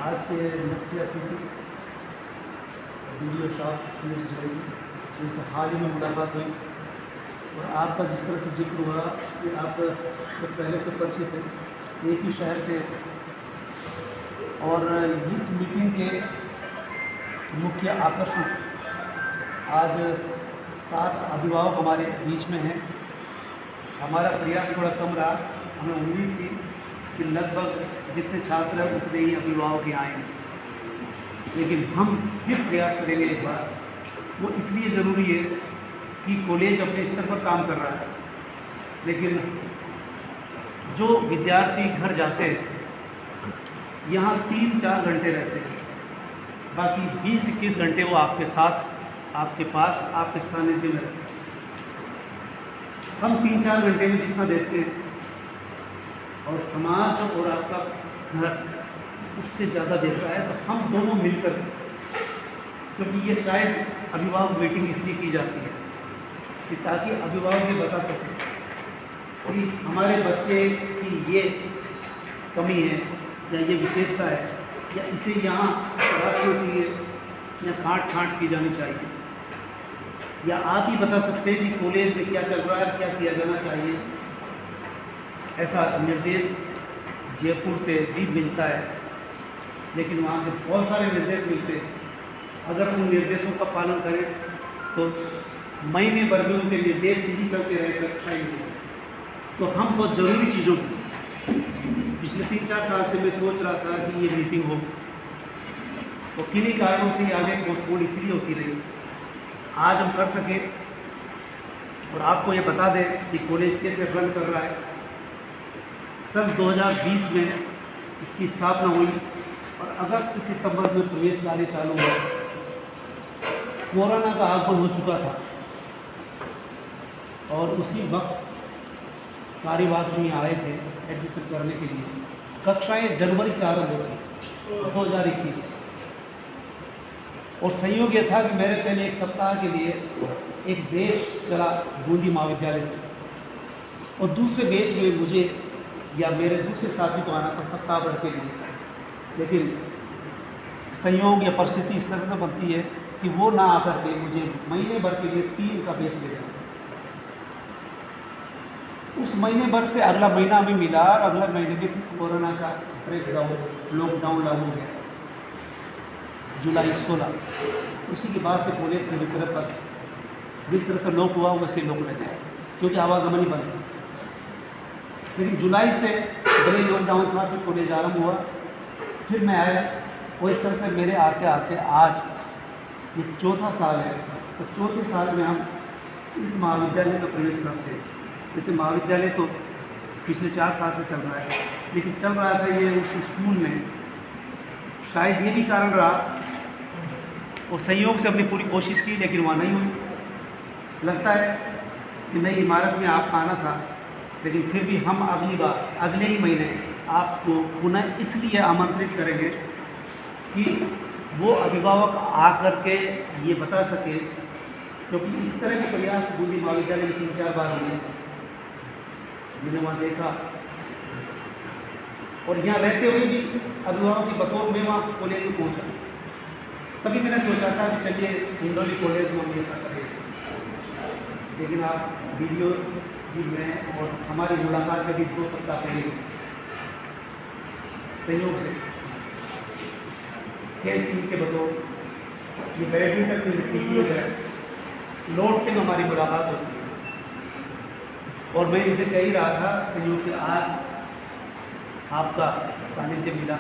आज के मुख्य अतिथि वीडियो शॉप न्यूज़ जाएगी, जिनसे हाल ही में मुलाकात हुई और आपका जिस तरह से जिक्र हुआ कि आप तो पहले से परिचित थे एक ही शहर से, और इस मीटिंग के मुख्य आकर्षण आज 7 अभिभावक हमारे बीच में हैं। हमारा प्रयास थोड़ा कम रहा, हमें उम्मीद थी कि लगभग जितने छात्र हैं उतने ही अभिभावक यहाँ आएंगे, लेकिन हम फिर प्रयास करेंगे एक बार। वो इसलिए ज़रूरी है कि कॉलेज अपने स्तर पर काम कर रहा है, लेकिन जो विद्यार्थी घर जाते हैं यहाँ 3-4 घंटे रहते हैं, बाकी 20-21 घंटे वो आपके साथ, आपके पास, आपके सानिध्य में रहते हैं। हम 3-4 घंटे में जितना देते हैं और समाज और आपका घर उससे ज़्यादा देख रहा है, तो हम दोनों मिलकर, क्योंकि ये शायद अभिभावक मीटिंग इसलिए की जाती है कि ताकि अभिभावक ये बता सकें कि हमारे बच्चे की ये कमी है या ये विशेषता है या इसे यहाँ तलाश होनी चाहिए या काट छाँट की जानी चाहिए, या आप ही बता सकते हैं कि कॉलेज में क्या चल रहा है, क्या किया जाना चाहिए। ऐसा निर्देश जयपुर से भी मिलता है, लेकिन वहाँ से बहुत सारे निर्देश मिलते हैं। अगर उन निर्देशों का पालन करें तो महीने भर में उनके निर्देश ही चलते रहे कक्षाएँ में, तो हम बहुत ज़रूरी चीज़ों की पिछले 3-4 साल से मैं सोच रहा था कि ये मीटिंग हो, तो किन्हीं कारणों से आगे पोस्टपोन इसलिए होती रही। आज हम कर सके और आपको ये बता दें कि कॉलेज कैसे रन कर रहा है। सन 2020 में इसकी स्थापना हुई और अगस्त-सितंबर में प्रवेश कार्य चालू हुआ। कोरोना का आगमन हो चुका था और उसी वक्त कार्यवाहक जो आए थे एडमिशन करने के लिए। कक्षाएं जनवरी से आरंभ हो गई 2021, और संयोग ये था कि मेरे पहले एक सप्ताह के लिए एक बैच चला बूंदी महाविद्यालय से, और दूसरे बैच में मुझे या मेरे दूसरे साथी को आना था सप्ताह भर के लिए, लेकिन संयोग या परिस्थिति इस तरह से बनती है कि वो ना आकर के मुझे महीने भर के लिए 3 का बैच मिला। उस महीने भर से अगला महीना हमें मिला और अगला महीने में कोरोना का ब्रेकडाउन, लॉकडाउन लागू हो गया जुलाई 16। उसी के बाद से कॉलेज पूरी तरह पर जिस तरह से लॉक हुआ वैसे लॉक लग गया, क्योंकि आवागमन ही बंद था। लेकिन जुलाई से बड़े लॉकडाउन था, फिर कॉलेज आरंभ हुआ, फिर मैं आया, और इस तरह से मेरे आते आते आज ये 4था साल है। तो 4थे साल में हम इस महाविद्यालय में प्रवेश करते हैं। जैसे महाविद्यालय तो पिछले 4 साल से चल रहा है, लेकिन चल रहा था ये उस स्कूल में, शायद ये भी कारण रहा और संयोग से अपनी पूरी कोशिश की, लेकिन वहाँ नहीं हुई। लगता है कि नई इमारत में आप आना था, लेकिन फिर भी हम अगली बार अगले ही महीने आपको पुनः इसलिए आमंत्रित करेंगे कि वो अभिभावक आकर के ये बता सके, क्योंकि इस तरह के प्रयास बूंदी महाविद्यालय में 3-4 बार हुए, मैंने वहाँ देखा। और यहाँ रहते हुए भी अभिभावक के बतौर में वहाँ कॉलेज में पहुँचा, तभी मैंने सोचा था कि चलिए हिंडोली कॉलेज में हम ऐसा करें, लेकिन आप वीडियो भी में और हमारी मुलाकात में भी 2 सप्ताह पहले संयोग से खेल कूद के बतौर ये बैडमिंटन में है, लौट के हमारी मुलाकात होती है, और मैं इनसे कह ही रहा था संयोग से आज आपका सानिध्य मिला।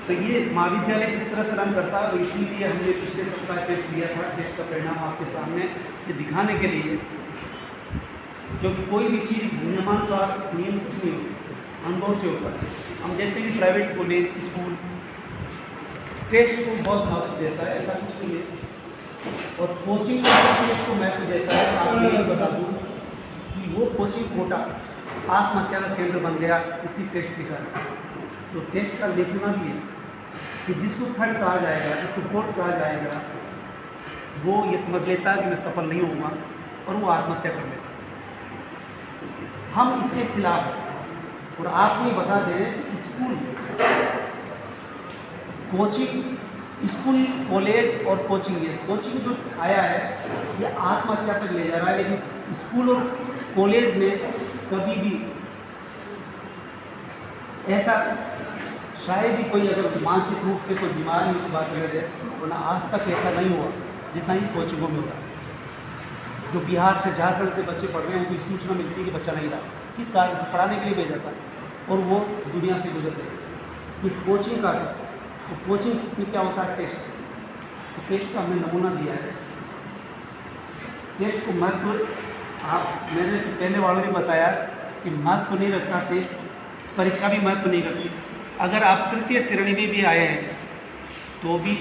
तो ये महाविद्यालय इस तरह से रन करता है, तो इसीलिए हमने पिछले सप्ताह टेस्ट किया था। टेस्ट का परिणाम आपके सामने ये दिखाने के लिए, क्योंकि कोई भी चीज़ नियमानुसार नियम कुछ नहीं होती, अनुभव से होता है। हम देखते हैं कि प्राइवेट कॉलेज, स्कूल टेस्ट को बहुत महत्व देता है, ऐसा कुछ नहीं है, और कोचिंग टेस्ट को महत्व देता है। आपको ये बता दूँ कि वो कोचिंग कोटा आत्महत्या का केंद्र बन गया इसी टेस्ट के कारण। तो टेस्ट का देखना भी है कि जिसको थर्ड कहा जाएगा, जिसको फोर्थ कहा जाएगा, वो ये समझ लेता है कि मैं सफल नहीं होऊंगा और वो आत्महत्या कर लेता है। हम इसके खिलाफ हैं, और आपको ये बता दें कि स्कूल कोचिंग, स्कूल, कॉलेज और कोचिंग, ये कोचिंग जो आया है ये आत्महत्या तक ले जा रहा है। लेकिन स्कूल और कॉलेज में कभी भी ऐसा शायद ही कोई अगर मानसिक रूप से कोई बीमारी की बात कर है, वरना आज तक ऐसा नहीं हुआ जितना ही कोचिंगों में हुआ। जो बिहार से, झारखंड से बच्चे पढ़ रहे हैं उनको सूचना मिलती है कि बच्चा नहीं रहा, किस कारण से, पढ़ाने के लिए भेजा था और वो दुनिया से गुजर गए। फिर कोचिंग का असर, तो कोचिंग में क्या होता है, टेस्ट। तो टेस्ट का हमने नमूना दिया है। टेस्ट को महत्व, मैंने पहले वालों ने बताया कि महत्व तो नहीं रखता टेस्ट, परीक्षा भी महत्व नहीं रखती। अगर आप तृतीय श्रेणी में भी आए हैं तो भी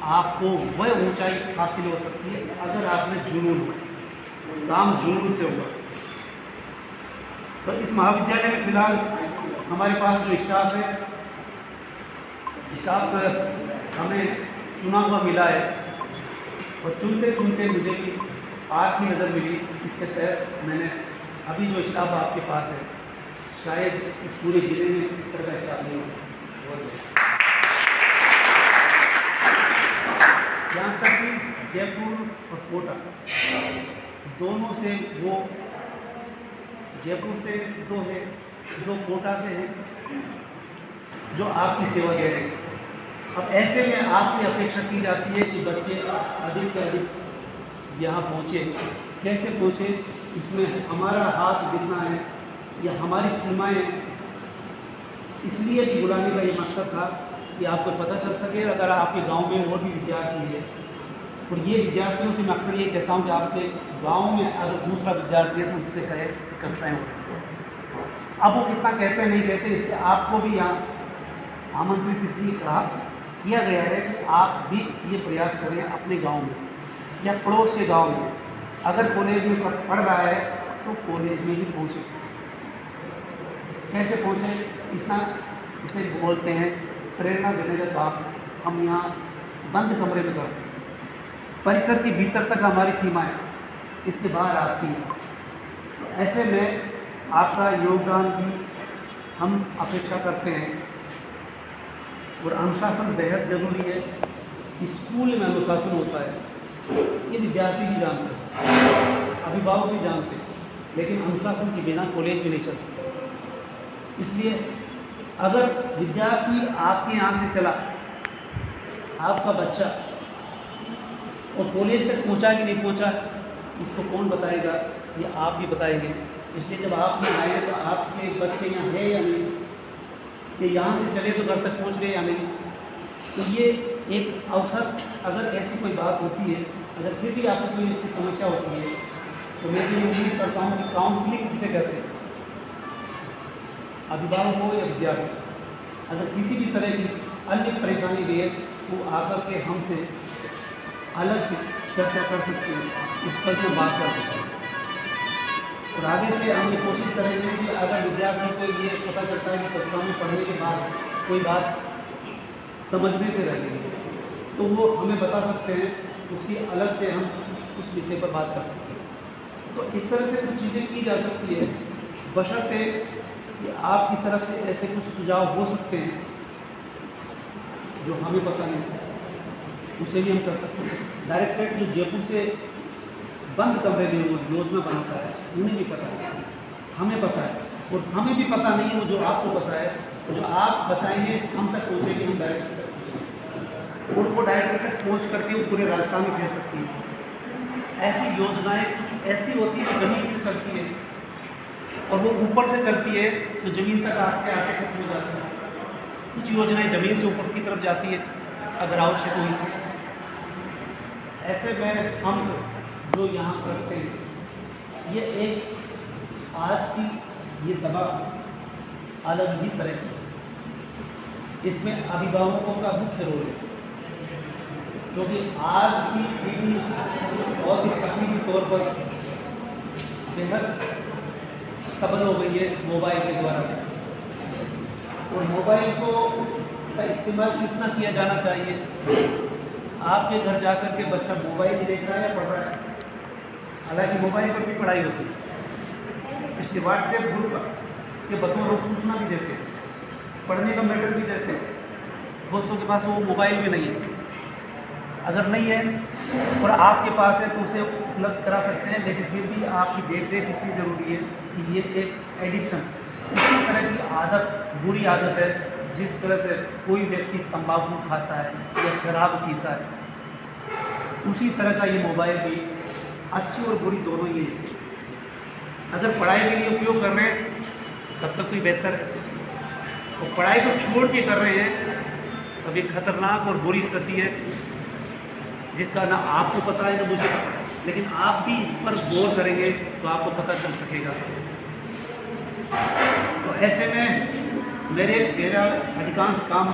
आपको वह ऊंचाई हासिल हो सकती है अगर आप में जुनून हो, काम जुनून से होगा। तो इस महाविद्यालय में फिलहाल हमारे पास जो स्टाफ है, स्टाफ हमें चुना हुआ मिला है और चुनते चुनते मुझे भी आपकी नज़र मिली। इसके तहत मैंने अभी जो स्टाफ आपके पास है, शायद इस पूरे ज़िले में इस तरह का स्टाफ नहीं होगा। यहाँ तक कि जयपुर और कोटा दोनों से, वो जयपुर से दो है, जो कोटा से है, जो आपकी सेवा दे रहे हैं। अब ऐसे में आपसे अपेक्षा की जाती है कि बच्चे अधिक से अधिक यहाँ पहुँचे। कैसे पहुँचे, इसमें हमारा हाथ कितना है या हमारी सीमाएँ, इसलिए भी बुलाने का ये मकसद था कि आपको पता चल सके अगर आपके गांव में और भी विद्यार्थी है। और ये विद्यार्थियों से मैं अक्सर ये कहता हूँ कि आपके गांव में अगर दूसरा विद्यार्थी है तो उससे कहे कि कक्षाएँ हो रही हैं। अब वो कितना कहते हैं नहीं कहते, इसलिए आपको भी यहाँ आमंत्रित इसलिए कहा किया गया है कि आप भी ये प्रयास करें अपने गांव में या पड़ोस के गांव में। अगर कॉलेज में पढ़ रहा है तो कॉलेज में ही पहुँचे। कैसे पहुँचे, इतना इसे बोलते हैं प्रेरणा देने का काम हम यहाँ बंद कमरे में करते हैं। परिसर के भीतर तक हमारी सीमा है, इसके बाहर आपकी है। ऐसे में आपका योगदान भी हम अपेक्षा करते हैं और अनुशासन बेहद ज़रूरी है। स्कूल में अनुशासन होता है, ये विद्यार्थी भी जानते हैं, अभिभावक भी जानते हैं, लेकिन अनुशासन के बिना कॉलेज भी नहीं चल सकता। इसलिए अगर विद्यार्थी आपके यहाँ से चला, आपका बच्चा, और कॉलेज तक पहुँचा कि नहीं पहुँचा, इसको कौन बताएगा, ये आप भी बताएंगे। इसलिए जब आप यहाँ आए तो आपके बच्चे यहाँ है या नहीं, ये यहाँ से चले तो घर तक पहुँच गए या नहीं। तो ये एक अवसर, अगर ऐसी कोई बात होती है, अगर फिर भी आपको कोई ऐसी समस्या होती है, तो मैं भी उम्मीद करता हूँ कि काउंसलिंग जिसे कहते हैं, अभिभावक हो या विद्यार्थी, अगर किसी भी तरह की अन्य परेशानी भी है तो आकर के हमसे अलग से चर्चा कर सकते हैं, उस पर जो बात कर सकते हैं। और आगे से हम ये कोशिश करेंगे कि अगर विद्यार्थी को ये पता चलता है कि कक्षा में पढ़ने के बाद कोई बात समझने से रह गई, तो वो हमें बता सकते हैं, उसकी अलग से हम उस विषय पर बात कर सकते हैं। तो इस तरह से कुछ चीज़ें की जा सकती है, बशर्ते कि आपकी तरफ से ऐसे कुछ सुझाव हो सकते हैं जो हमें पता नहीं, उसे भी हम कर सकते हैं। डायरेक्टरेट जो जयपुर से बंद कमरे में वो योजना बनाता है, उन्हें भी पता है, हमें पता है, और हमें भी पता नहीं है वो जो आपको पता है, जो आप बताएंगे हम तक पहुँचेगी, हम डायरेक्टर तक, और वो डायरेक्टर तक पहुँच करके वो पूरे राजस्थान में फैल सकती है। ऐसी योजनाएँ कुछ ऐसी होती है जो जमीन से चलती है, और वो ऊपर से चलती है तो ज़मीन तक आके खत्म हो जाती है। कुछ योजनाएं ज़मीन से ऊपर की तरफ जाती है अगर आवश्यक हुई तो। ऐसे में हम जो यहाँ करते हैं, ये एक आज की ये सभा अलग ही तरह की, इसमें अभिभावकों का मुख्य रोल है, क्योंकि आज की पीढ़ी बहुत ही तकनीकी तौर पर बेहद सबल हो गई है मोबाइल के द्वारा, और मोबाइल को का इस्तेमाल कितना किया जाना चाहिए। आपके घर जाकर के बच्चा मोबाइल ही देख रहा है या पढ़ रहा है, हालांकि मोबाइल पर भी पढ़ाई होती है, इसलिए व्हाट्सएप ग्रुप के बतौर सूचना भी देते हैं, पढ़ने का मैटर भी देते हैं, दोस्तों के पास वो मोबाइल भी नहीं है। अगर नहीं है और आपके पास है तो उसे उपलब्ध करा सकते हैं, लेकिन फिर भी आपकी देख रेख इसलिए ज़रूरी है कि ये एक एडिक्शन, इसी तरह की आदत, बुरी आदत है। जिस तरह से कोई व्यक्ति तंबाकू खाता है या शराब पीता है, उसी तरह का ये मोबाइल भी अच्छी और बुरी दोनों ही है इससे। अगर पढ़ाई के लिए उपयोग कर रहे हैं तब तक कोई बेहतर है, और पढ़ाई को छोड़ के कर रहे हैं तब एक खतरनाक और बुरी स्थिति है, जिसका ना आपको पता है ना मुझे पता है, लेकिन आप भी इस पर गौर करेंगे तो आपको पता चल सकेगा। तो ऐसे में मेरा अधिकांश काम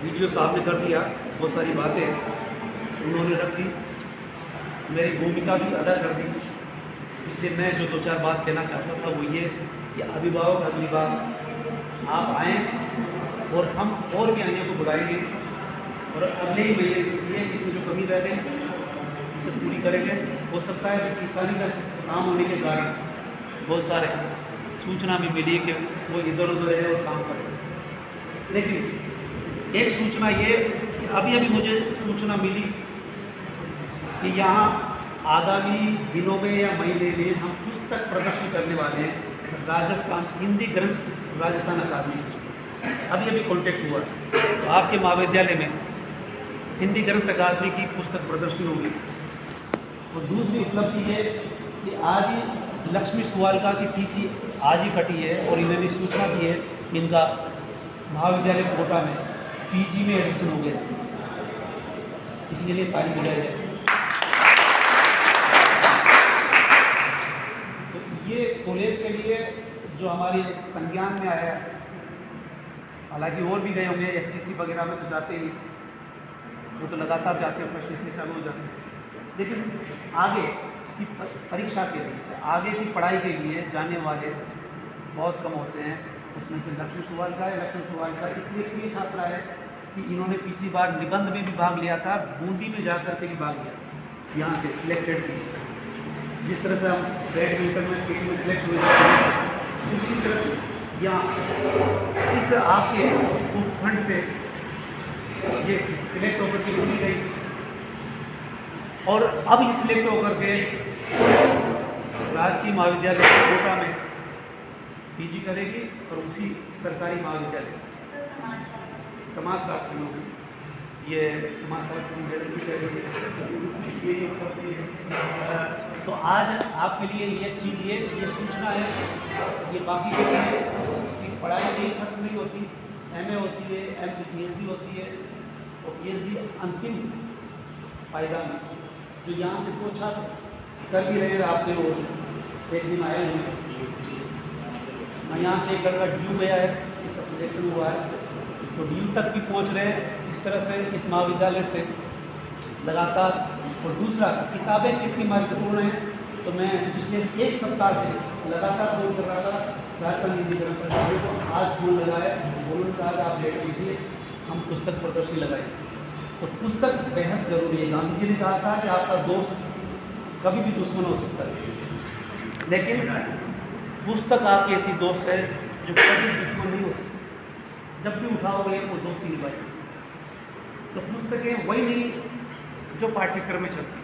वीडियो साहब ने कर दिया, बहुत सारी बातें उन्होंने रख दी, मेरी भूमिका भी अदा कर दी। इसलिए मैं जो 2-4 बात कहना चाहता था वो ये कि अभिभावक अगली बार आप आएँ और हम और भी अन्य को बुलाएंगे और अगले ही महीने किसी जो कमी रह गई उसे पूरी करेंगे। हो सकता है कि किसानी का काम होने के कारण बहुत सारे सूचना भी मिली कि वो इधर उधर है और काम करे, लेकिन एक सूचना ये कि अभी मुझे सूचना मिली कि यहाँ आगामी दिनों में या महीने में हम पुस्तक प्रदर्शन करने वाले हैं राजस्थान हिंदी ग्रंथ राजस्थान अकादमी से। अभी कॉन्टेक्ट हुआ, तो आपके महाविद्यालय में हिंदी ग्रंथ अकादमी की पुस्तक प्रदर्शनी होगी। और दूसरी उपलब्धि है कि आज ही लक्ष्मी सुवालका की TC आज ही कटी है और इन्होंने सूचना दी है कि इनका महाविद्यालय कोटा में PG में एडमिशन हो गया, इसके लिए तारीफ हो जाए। तो ये कॉलेज के लिए जो हमारे संज्ञान में आया, हालांकि और भी गए होंगे STC वगैरह में तो जाते ही, वो तो लगातार जाते हैं, फर्स्ट से चालू हो जाते हैं, लेकिन आगे की परीक्षा के लिए, आगे की पढ़ाई के लिए जाने वाले बहुत कम होते हैं। उसमें से लक्ष्मी सुवालका इसलिए प्रिय छात्रा है कि इन्होंने पिछली बार निबंध में भी भाग लिया था, बूंदी में जा कर के भी भाग लिया, यहाँ से सिलेक्टेड की। जिस तरह से हम बैडमिंटन में सिलेक्ट हुए, उसी तरह यहाँ इस आपके उपखंड से ये सिलेक्ट होकर के चुनी गई और अब ये सिलेक्ट होकर के राजकीय महाविद्यालय कोटा में PG करेगी और उसी सरकारी महाविद्यालय समाजशास्त्र में ये समाजशास्त्र में। तो आज आपके लिए ये चीज़ ये सूचना है, ये बाकी के लिए कि पढ़ाई यही खत्म नहीं होती, MA होती है, PhD होती है और PhD अंतिम पायदान जो यहाँ से कुछ छात्र कर भी रहे हैं। आपने वो एक दिन आए हैं, यहाँ से एक लड़का ड्यू गया है, इसका सिलेक्शन हुआ है, तो ड्यू तक भी पहुँच रहे हैं। इस तरह से इस महाविद्यालय से लगातार। और दूसरा, किताबें कितनी महत्वपूर्ण हैं, तो मैं पिछले 1 सप्ताह से लगातार फोन कर रहा था राजस्थान हिंदी ग्रंथ अकादमी को। आज फोन लगाया, बोलूँ कहा कि आप लेट कीजिए, हम पुस्तक प्रदर्शनी लगाए। तो पुस्तक बेहद ज़रूरी है। गांधी जी ने कहा था कि आपका दोस्त कभी भी दुश्मन हो सकता है, लेकिन पुस्तक आपकी ऐसी दोस्त है जो कभी दुश्मन नहीं हो सकती। जब भी उठाओगे वो दोस्ती निभाएगी। तो पुस्तकें वही नहीं जो पाठ्यक्रम में चलती,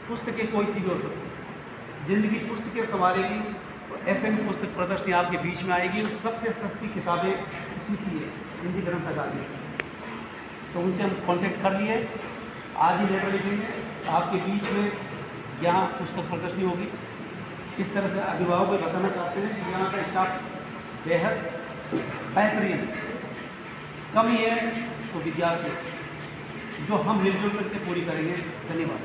पुस्तकें कोई सी भी हो सकती है। जिंदगी पुस्तकें संवारेगी, तो ऐसे में पुस्तक प्रदर्शनी आपके बीच में आएगी। और सबसे सस्ती किताबें उसी की है, हिंदी ग्रंथ अकादमी। तो उनसे हम कांटेक्ट कर लिए, आज ही लेटर लिखेंगे आपके बीच में यहाँ पुस्तक प्रदर्शनी होगी। इस तरह से अभिभावक को बताना चाहते हैं कि यहाँ का स्टाफ बेहद बेहतरीन, कमी है तो विद्यार्थी जो हम मिलजुल करके पूरी करेंगे। धन्यवाद।